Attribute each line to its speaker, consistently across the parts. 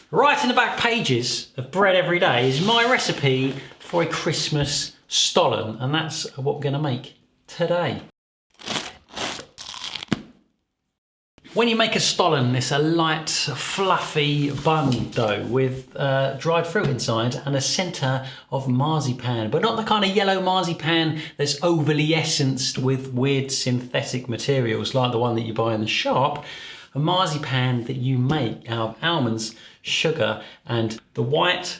Speaker 1: Right in the back pages of Bread Every Day is my recipe for a Christmas Stollen, and that's what we're going to make today. When you make a Stollen, it's a light, fluffy bun dough with dried fruit inside and a centre of marzipan, but not the kind of yellow marzipan that's overly essenced with weird synthetic materials like the one that you buy in the shop. A marzipan that you make out of almonds, sugar, and the white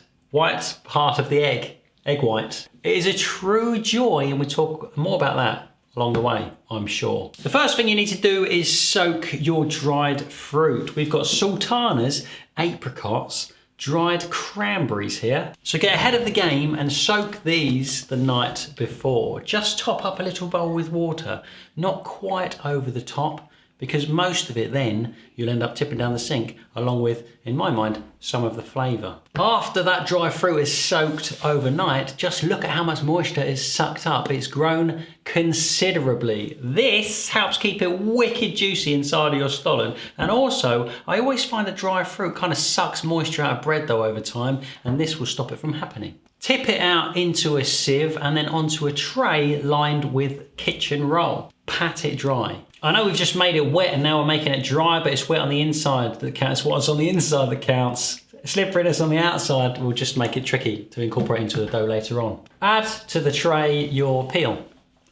Speaker 1: part of the egg white. It is a true joy, and we'll talk more about that along the way, I'm sure. The first thing you need to do is soak your dried fruit. We've got sultanas, apricots, dried cranberries here. So get ahead of the game and soak these the night before. Just top up a little bowl with water, not quite over the top, because most of it then you'll end up tipping down the sink, along with, in my mind, some of the flavour. After that dry fruit is soaked overnight, just look at how much moisture is sucked up. It's grown considerably. This helps keep it wicked juicy inside of your Stollen. And also, I always find that dry fruit kind of sucks moisture out of bread dough over time, and this will stop it from happening. Tip it out into a sieve and then onto a tray lined with kitchen roll. Pat it dry. I know we've just made it wet and now we're making it dry, but it's wet on the inside that counts. What's on the inside that counts. Slipperiness on the outside will just make it tricky to incorporate into the dough later on. Add to the tray your peel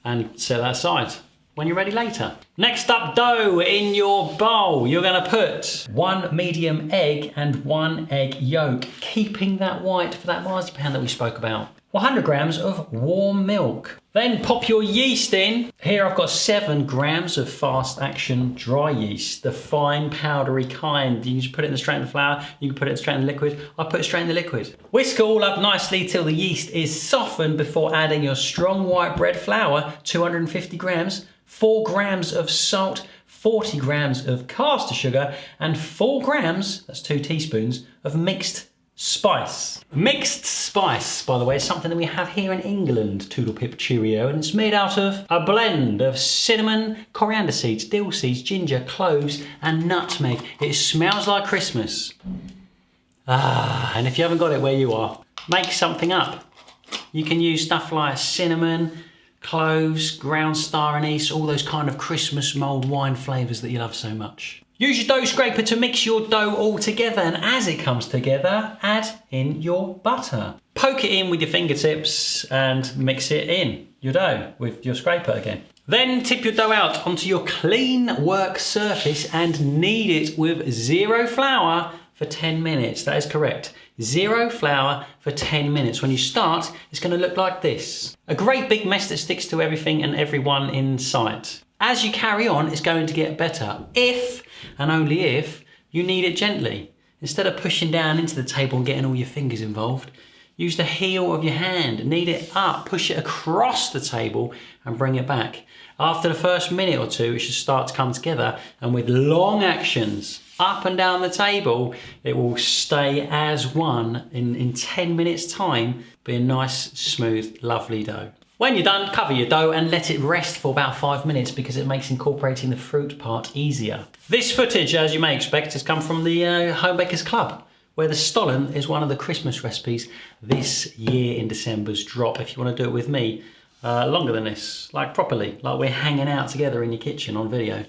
Speaker 1: and set that aside when you're ready later. Next up, dough in your bowl. You're gonna put 1 medium egg and 1 egg yolk, keeping that white for that marzipan that we spoke about. 100 grams of warm milk. Then pop your yeast in. Here I've got 7 grams of fast action dry yeast, the fine powdery kind. You can just put it straight in the flour, you can put it straight in the liquid. I put it straight in the liquid. Whisk it all up nicely till the yeast is softened before adding your strong white bread flour, 250 grams, 4 grams of salt, 40 grams of caster sugar, and 4 grams, that's 2 teaspoons, of mixed spice. Mixed spice, by the way, is something that we have here in England, Toodle Pip Cheerio, and it's made out of a blend of cinnamon, coriander seeds, dill seeds, ginger, cloves, and nutmeg. It smells like Christmas. And if you haven't got it where you are, make something up. You can use stuff like cinnamon, cloves, ground star anise, all those kind of Christmas mulled wine flavours that you love so much. Use your dough scraper to mix your dough all together, and as it comes together, add in your butter. Poke it in with your fingertips and mix it in your dough with your scraper again. Then tip your dough out onto your clean work surface and knead it with 0 flour for 10 minutes. That is correct. 0 flour for 10 minutes. When you start, it's going to look like this. A great big mess that sticks to everything and everyone in sight. As you carry on, it's going to get better if, and only if, you knead it gently. Instead of pushing down into the table and getting all your fingers involved, use the heel of your hand, knead it up, push it across the table and bring it back. After the first minute or two, it should start to come together, and with long actions up and down the table, it will stay as one in 10 minutes time, be a nice, smooth, lovely dough. When you're done, cover your dough and let it rest for about 5 minutes because it makes incorporating the fruit part easier. This footage, as you may expect, has come from the Home Bakers Club, where the Stollen is one of the Christmas recipes this year in December's drop. If you want to do it with me, longer than this, like properly, like we're hanging out together in your kitchen on video,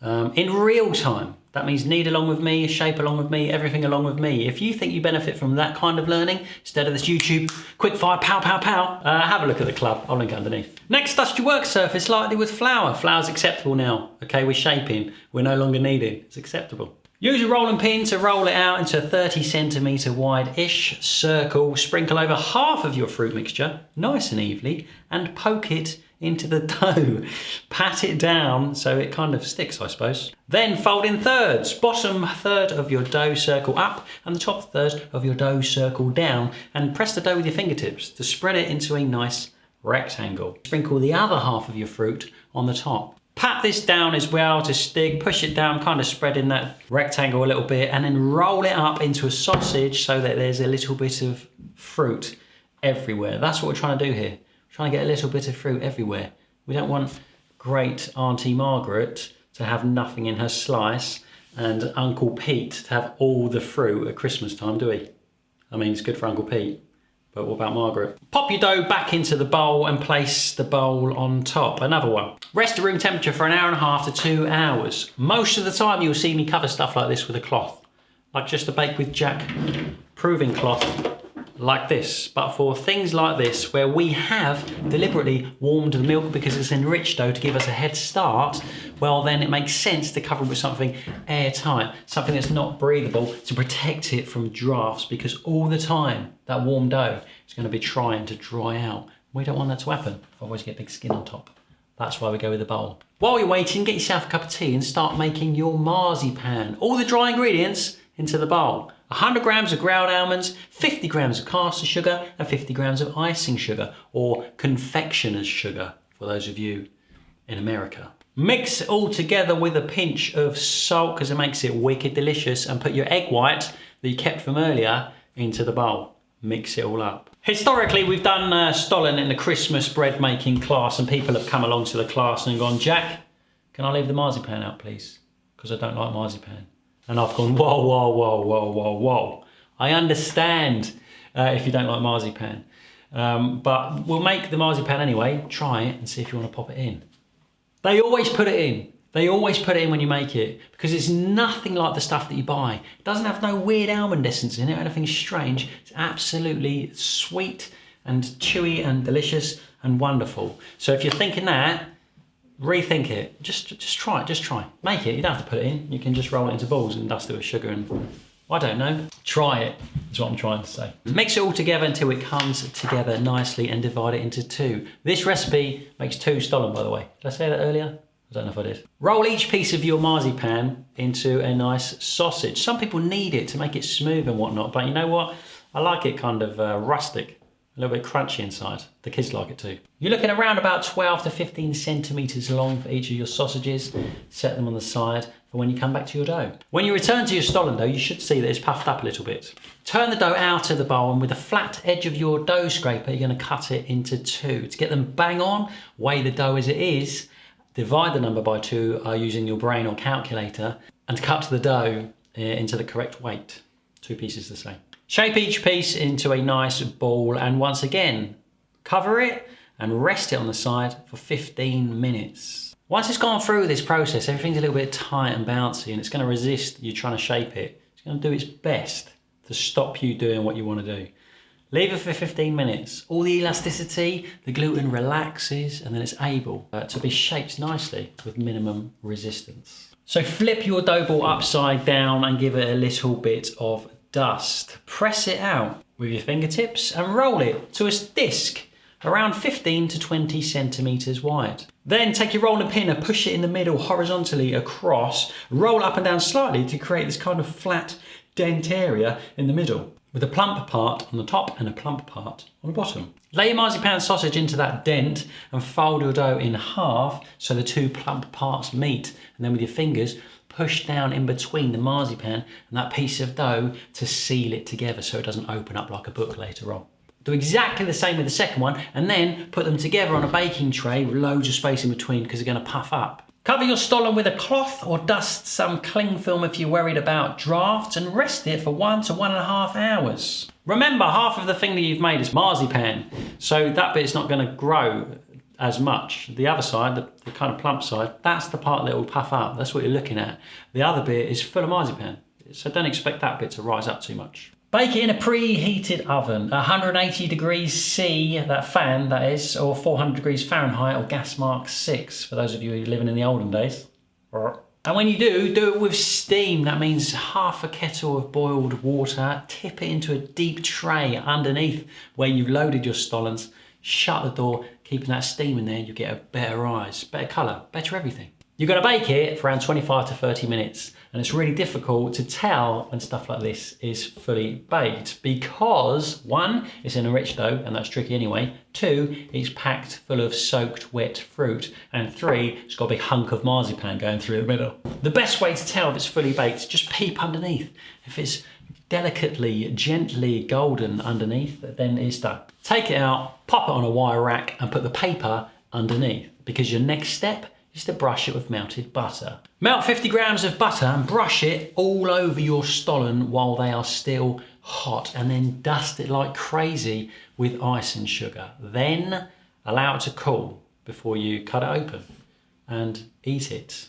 Speaker 1: in real time. That means knead along with me, shape along with me, everything along with me. If you think you benefit from that kind of learning, instead of this YouTube quick fire pow pow pow, have a look at the club. I'll link it underneath. Next, dust your work surface lightly with flour. Flour's acceptable now. Okay, we're shaping. We're no longer kneading. It's acceptable. Use a rolling pin to roll it out into a 30 centimetre wide-ish circle. Sprinkle over half of your fruit mixture, nice and evenly, and poke it into the dough. Pat it down so it kind of sticks, I suppose. Then fold in thirds. Bottom third of your dough circle up and the top third of your dough circle down, and press the dough with your fingertips to spread it into a nice rectangle. Sprinkle the other half of your fruit on the top. Pat this down as well to stick, push it down, kind of spreading that rectangle a little bit, and then roll it up into a sausage so that there's a little bit of fruit everywhere. That's what we're trying to do here. We're trying to get a little bit of fruit everywhere. We don't want great Auntie Margaret to have nothing in her slice, and Uncle Pete to have all the fruit at Christmas time, do we? I mean, it's good for Uncle Pete, but what about Margaret? Pop your dough back into the bowl and place the bowl on top. Another one. Rest at room temperature for an hour and a half to 2 hours. Most of the time you'll see me cover stuff like this with a cloth, like just a Bake with Jack proving cloth like this. But for things like this, where we have deliberately warmed the milk because it's enriched dough to give us a head start, well then it makes sense to cover it with something airtight, something that's not breathable to protect it from drafts, because all the time that warm dough is going to be trying to dry out. We don't want that to happen, otherwise you get big skin on top. That's why we go with a bowl. While you're waiting, get yourself a cup of tea and start making your marzipan. All the dry ingredients into the bowl. 100 grams of ground almonds, 50 grams of caster sugar, and 50 grams of icing sugar, or confectioner's sugar, for those of you in America. Mix it all together with a pinch of salt, because it makes it wicked delicious, and put your egg white that you kept from earlier into the bowl. Mix it all up. Historically, we've done Stollen in the Christmas bread making class, and people have come along to the class and gone, Jack, can I leave the marzipan out, please? Because I don't like marzipan. And I've gone, whoa, whoa, whoa, whoa, whoa, whoa. I understand if you don't like marzipan. But we'll make the marzipan anyway. Try it and see if you want to pop it in. They always put it in. They always put it in when you make it, because it's nothing like the stuff that you buy. It doesn't have no weird almond essence in it or anything strange. It's absolutely sweet and chewy and delicious and wonderful. So if you're thinking that, rethink it. Just try it. Just try. Make it. You don't have to put it in. You can just roll it into balls and dust it with sugar and I don't know. Try it. That's what I'm trying to say. Mix it all together until it comes together nicely and divide it into two. This recipe makes 2 Stollen, by the way. Did I say that earlier? I don't know if I did. Roll each piece of your marzipan into a nice sausage. Some people need it to make it smooth and whatnot, but you know what? I like it kind of rustic. A little bit crunchy inside. The kids like it too. You're looking around about 12 to 15 centimeters long for each of your sausages. Set them on the side for when you come back to your dough. When you return to your Stollen dough, you should see that it's puffed up a little bit. Turn the dough out of the bowl, and with the flat edge of your dough scraper, you're going to cut it into 2. To get them bang on, weigh the dough as it is, divide the number by 2 using your brain or calculator, and cut the dough into the correct weight. 2 pieces the same. Shape each piece into a nice ball, and once again, cover it and rest it on the side for 15 minutes. Once it's gone through this process, everything's a little bit tight and bouncy, and it's going to resist you trying to shape it. It's going to do its best to stop you doing what you want to do. Leave it for 15 minutes. All the elasticity, the gluten relaxes, and then it's able to be shaped nicely with minimum resistance. So flip your dough ball upside down and give it a little bit of dust. Press it out with your fingertips and roll it to a disc around 15 to 20 centimeters wide. Then take your rolling pin and push it in the middle horizontally across, roll up and down slightly to create this kind of flat dent area in the middle, with a plump part on the top and a plump part on the bottom. Lay your marzipan sausage into that dent and fold your dough in half so the 2 plump parts meet, and then with your fingers push down in between the marzipan and that piece of dough to seal it together so it doesn't open up like a book later on. Do exactly the same with the second one, and then put them together on a baking tray with loads of space in between because they're going to puff up. Cover your Stollen with a cloth or dust some cling film if you're worried about drafts, and rest it for 1 to 1.5 hours. Remember, half of the thing that you've made is marzipan, so that bit's not going to grow as much. The other side, the kind of plump side, that's the part that will puff up. That's what you're looking at. The other bit is full of marzipan, so don't expect that bit to rise up too much. Bake it in a preheated oven, 180 degrees C, that fan that is, or 400 degrees Fahrenheit or gas mark 6 for those of you living in the olden days. And when you do it with steam. That means half a kettle of boiled water, tip it into a deep tray underneath where you've loaded your Stollens, shut the door, keeping that steam in there, you get a better rise, better colour, better everything. You're going to bake it for around 25 to 30 minutes, and it's really difficult to tell when stuff like this is fully baked because 1, it's an enriched dough, and that's tricky anyway. 2, it's packed full of soaked wet fruit, and 3, it's got a big hunk of marzipan going through the middle. The best way to tell if it's fully baked, just peep underneath. If it's delicately, gently golden underneath, then it's done. Take it out, pop it on a wire rack, and put the paper underneath, because your next step is to brush it with melted butter. Melt 50 grams of butter and brush it all over your stollen while they are still hot, and then dust it like crazy with ice and sugar. Then allow it to cool before you cut it open and eat it.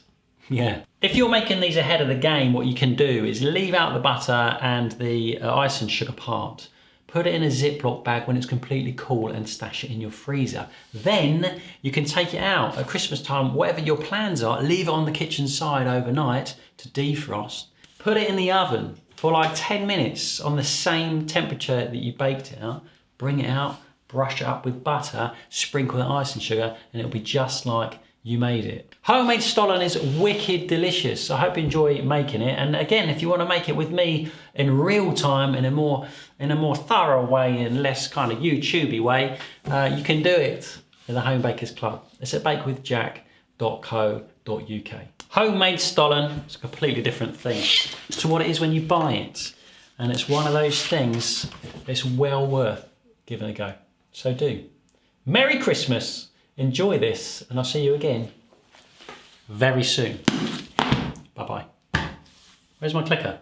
Speaker 1: Yeah. If you're making these ahead of the game, what you can do is leave out the butter and the ice and sugar part. Put it in a Ziploc bag when it's completely cool and stash it in your freezer. Then you can take it out at Christmas time, whatever your plans are, leave it on the kitchen side overnight to defrost. Put it in the oven for like 10 minutes on the same temperature that you baked it out. Bring it out, brush it up with butter, sprinkle the ice and sugar, and it'll be just like you made it. Homemade Stollen is wicked delicious. I hope you enjoy making it. And again, if you want to make it with me in real time, in a more thorough way and less kind of YouTubey way, you can do it at the Home Bakers Club. It's at bakewithjack.co.uk. Homemade Stollen is a completely different thing to what it is when you buy it. And it's one of those things that's well worth giving a go. So do. Merry Christmas. Enjoy this, and I'll see you again very soon. Bye-bye. Where's my clicker?